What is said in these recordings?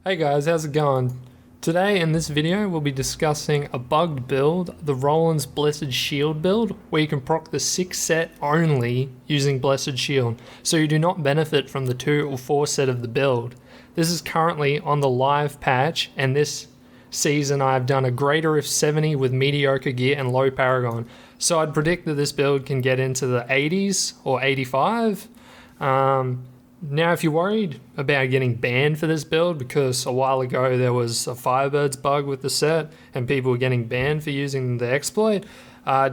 Hey guys, how's it going? Today in this video we'll be discussing a bugged build, the Roland's Blessed Shield build, where you can proc the 6 set only using Blessed Shield, so you do not benefit from the 2 or 4 set of the build. This is currently on the live patch, and this season I've done a greater if 70 with mediocre gear and low paragon, so I'd predict that this build can get into the 80s or 85. Now, if you're worried about getting banned for this build, because a while ago there was a Firebirds bug with the set and people were getting banned for using the exploit, I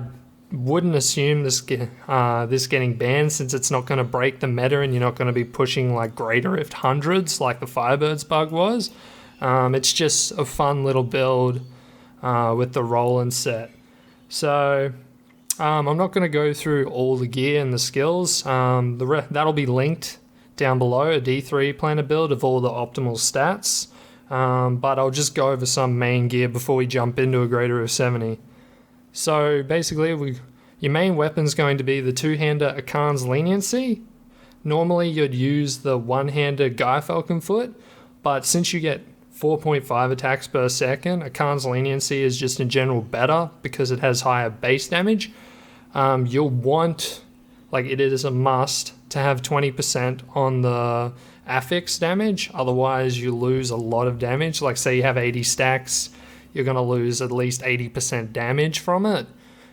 wouldn't assume this getting banned, since it's not going to break the meta and you're not going to be pushing like greater if hundreds like the Firebirds bug was. It's just a fun little build with the Rolands set. So I'm not going to go through all the gear and the skills. That'll be linked down below, a D3 planner build of all the optimal stats, but I'll just go over some main gear before we jump into a greater of 70. So basically, your main weapon's going to be the two-hander Akan's Leniency. Normally you'd use the one-hander Guy Falcon Foot, but since you get 4.5 attacks per second, Akan's Leniency is just in general better because it has higher base damage. You'll want, like it is a must, to have 20% on the affix damage, otherwise you lose a lot of damage. Like say you have 80 stacks, you're going to lose at least 80% damage from it,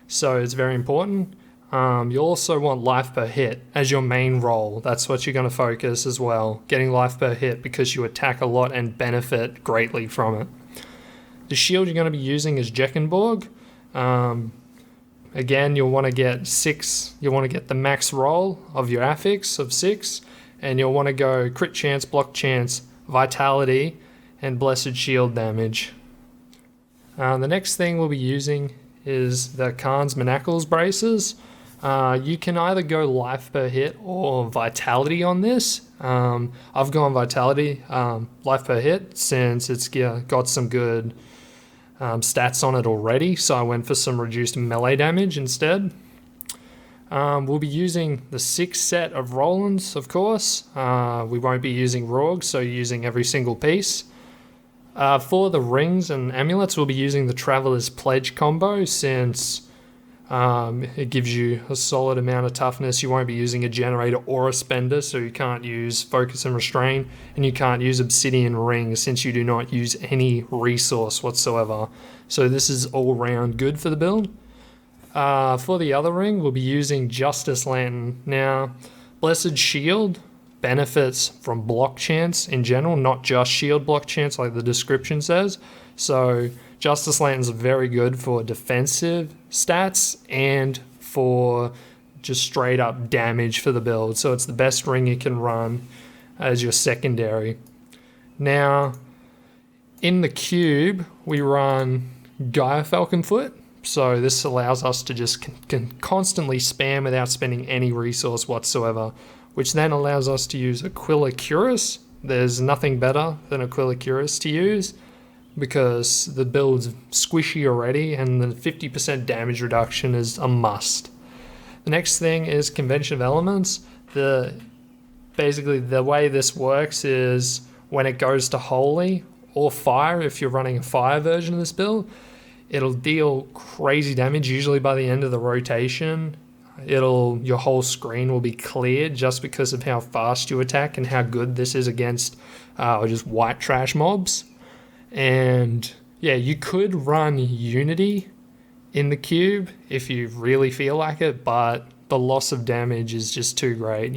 so it's very important. You also want life per hit as your main role. That's what you're going to focus as well, getting life per hit, because you attack a lot and benefit greatly from it. The shield you're going to be using is Jeckenborg. Again, you'll want to get 6, you'll want to get the max roll of your affix of 6, and you'll want to go crit chance, block chance, vitality, and blessed shield damage. The next thing we'll be using is the Khan's Manacles Braces. You can either go life per hit or vitality on this. I've gone vitality, life per hit, since it's got some good stats on it already, so I went for some reduced melee damage instead. We'll be using the 6 set of Rolands, of course. We won't be using Rogue, so using every single piece. For the rings and amulets, we'll be using the Traveler's Pledge combo, since it gives you a solid amount of toughness. You won't be using a generator or a spender, so you can't use focus and restrain, and you can't use obsidian rings since you do not use any resource whatsoever. So this is all round good for the build. For the other ring, we'll be using Justice Lantern. Now, Blessed Shield benefits from block chance in general, not just shield block chance like the description says. So Justice Lantern's very good for defensive stats and for just straight up damage for the build. So it's the best ring you can run as your secondary. Now, in the cube, we run Gaia Falcon Foot. So this allows us to just can constantly spam without spending any resource whatsoever, which then allows us to use Aquila Cuirass. There's nothing better than Aquila Cuirass to use, because the build's squishy already and the 50% damage reduction is a must. The next thing is Convention of Elements. Basically the way this works is when it goes to Holy or Fire, if you're running a Fire version of this build, it'll deal crazy damage. Usually by the end of the rotation, your whole screen will be cleared just because of how fast you attack and how good this is against just white trash mobs. And yeah, you could run Unity in the cube if you really feel like it, but the loss of damage is just too great.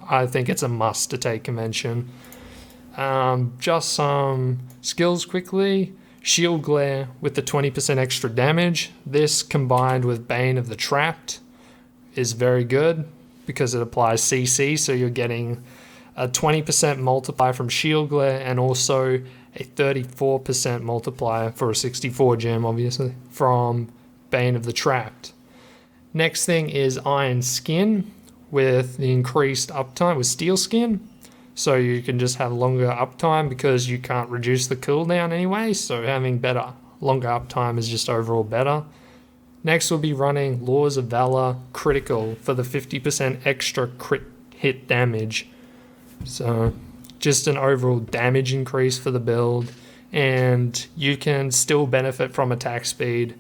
I think it's a must to take Convention. Just some skills quickly. Shield Glare with the 20% extra damage. This combined with Bane of the Trapped is very good because it applies CC, so you're getting a 20% multiplier from Shield Glare and also a 34% multiplier for a 64 gem, obviously, from Bane of the Trapped. Next thing is Iron Skin with the increased uptime with Steel Skin. So you can just have longer uptime because you can't reduce the cooldown anyway, so having longer uptime is just overall better. Next we'll be running Laws of Valor Critical for the 50% extra crit hit damage. So just an overall damage increase for the build, and you can still benefit from attack speed,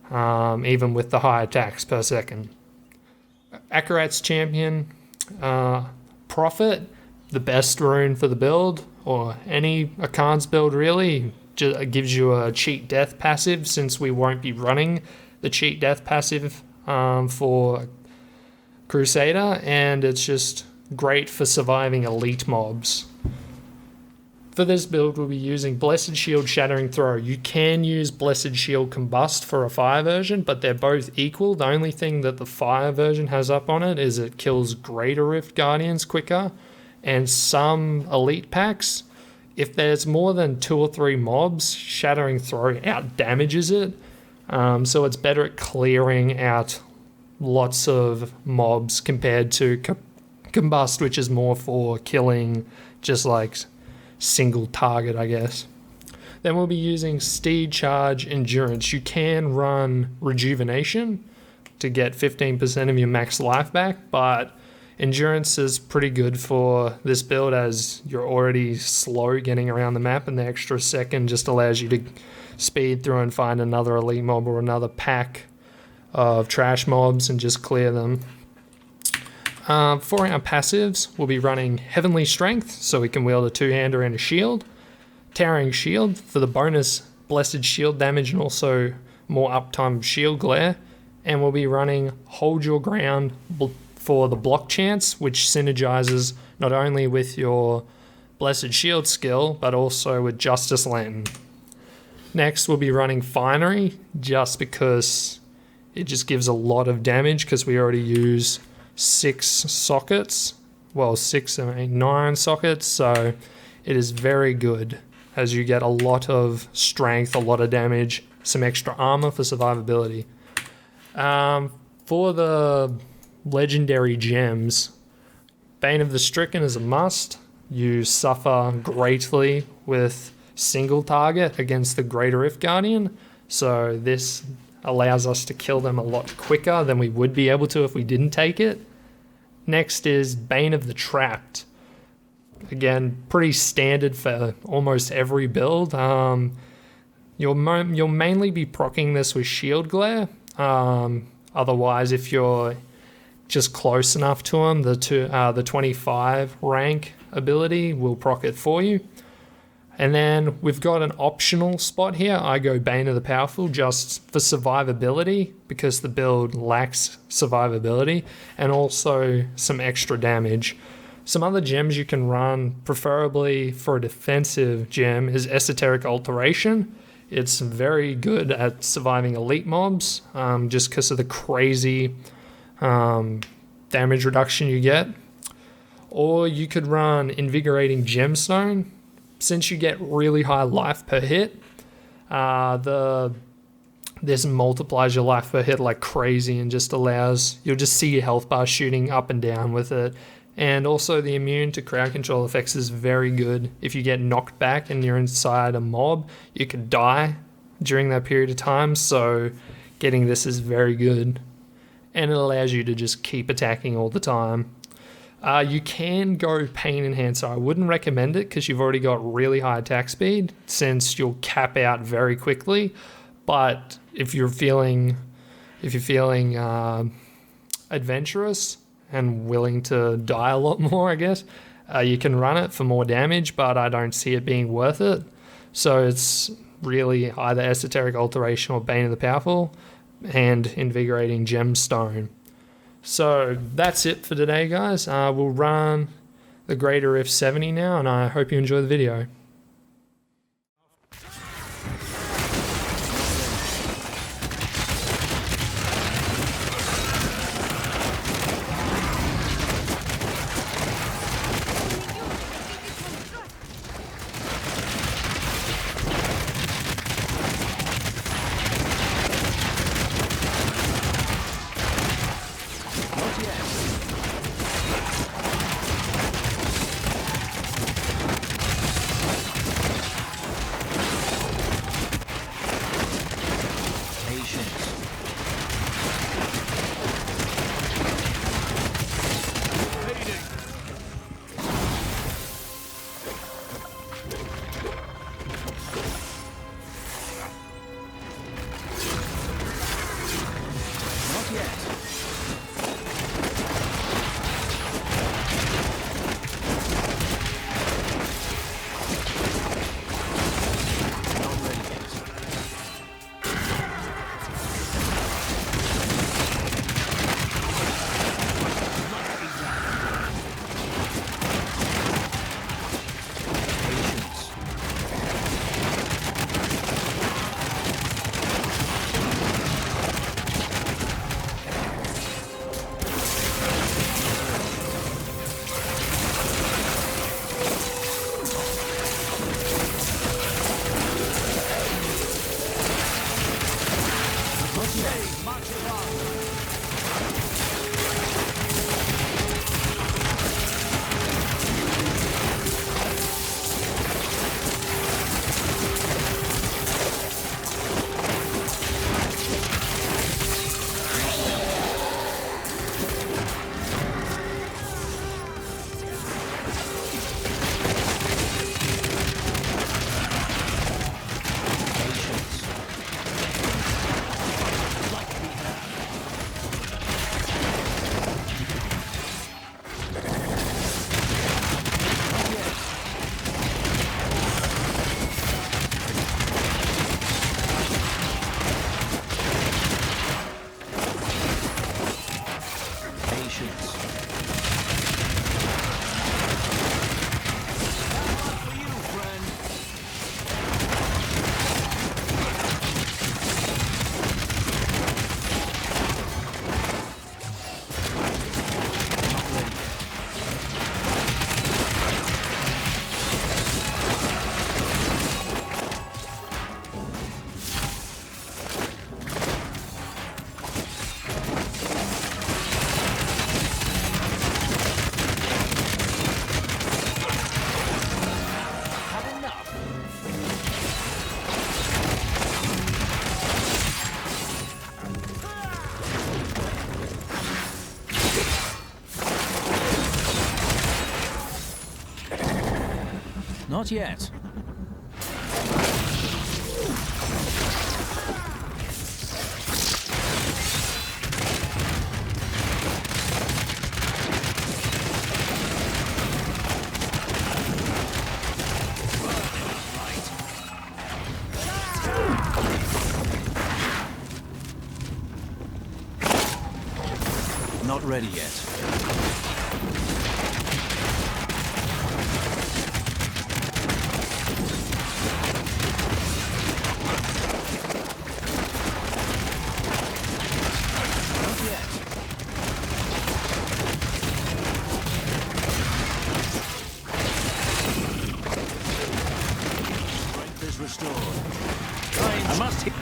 even with the high attacks per second. Akarat's Champion, Prophet, the best rune for the build, or any Akan's build really. Just gives you a cheat death passive, since we won't be running the cheat death passive for Crusader, and it's just great for surviving elite mobs. For this build, we'll be using Blessed Shield Shattering Throw. You can use Blessed Shield Combust for a fire version, but they're both equal. The only thing that the fire version has up on it is it kills Greater Rift Guardians quicker, and some elite packs, if there's more than 2 or 3 mobs, Shattering Throw out damages it. So it's better at clearing out lots of mobs compared to Combust, which is more for killing just like single target, I guess. Then we'll be using Steed Charge Endurance. You can run Rejuvenation to get 15% of your max life back, but Endurance is pretty good for this build, as you're already slow getting around the map, and the extra second just allows you to speed through and find another elite mob or another pack of trash mobs and just clear them. For our passives, we'll be running Heavenly Strength, so we can wield a 2-hander and a shield. Towering Shield for the bonus Blessed Shield damage and also more uptime shield glare. And we'll be running Hold Your Ground for the block chance, which synergizes not only with your Blessed Shield skill, but also with Justice Lantern. Next, we'll be running Finery, just because it just gives a lot of damage, because we already use 6 sockets, well 6 and 8, 9 sockets, so it is very good, as you get a lot of strength, a lot of damage, some extra armor for survivability. For the legendary gems, Bane of the Stricken is a must. You suffer greatly with single target against the Greater Rift Guardian, so this allows us to kill them a lot quicker than we would be able to if we didn't take it. Next is Bane of the Trapped. Again, pretty standard for almost every build. You'll mainly be proccing this with Shield Glare. Otherwise, if you're just close enough to them, the 25 rank ability will proc it for you. And then we've got an optional spot here. I go Bane of the Powerful just for survivability, because the build lacks survivability, and also some extra damage. Some other gems you can run, preferably for a defensive gem, is Esoteric Alteration. It's very good at surviving elite mobs, just because of the crazy damage reduction you get. Or you could run Invigorating Gemstone. Since you get really high life per hit, this multiplies your life per hit like crazy, and just allows, you'll just see your health bar shooting up and down with it. And also the immune to crowd control effects is very good. If you get knocked back and you're inside a mob, you could die during that period of time, so getting this is very good. And it allows you to just keep attacking all the time. You can go Pain Enhancer. I wouldn't recommend it, because you've already got really high attack speed, since you'll cap out very quickly. But if you're feeling adventurous and willing to die a lot more, I guess, you can run it for more damage, but I don't see it being worth it. So it's really either Esoteric Alteration or Bane of the Powerful and Invigorating Gemstone. So that's it for today, guys. We'll run the Greater Rift 70 now, and I hope you enjoy the video. Not yet. Not ready yet. Not yet. Strength is restored. I must hit.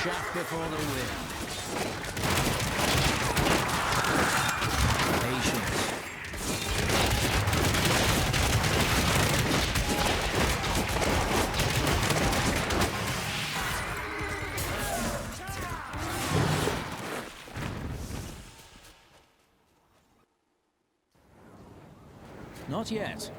Shaft before the wind. Patience. Not yet.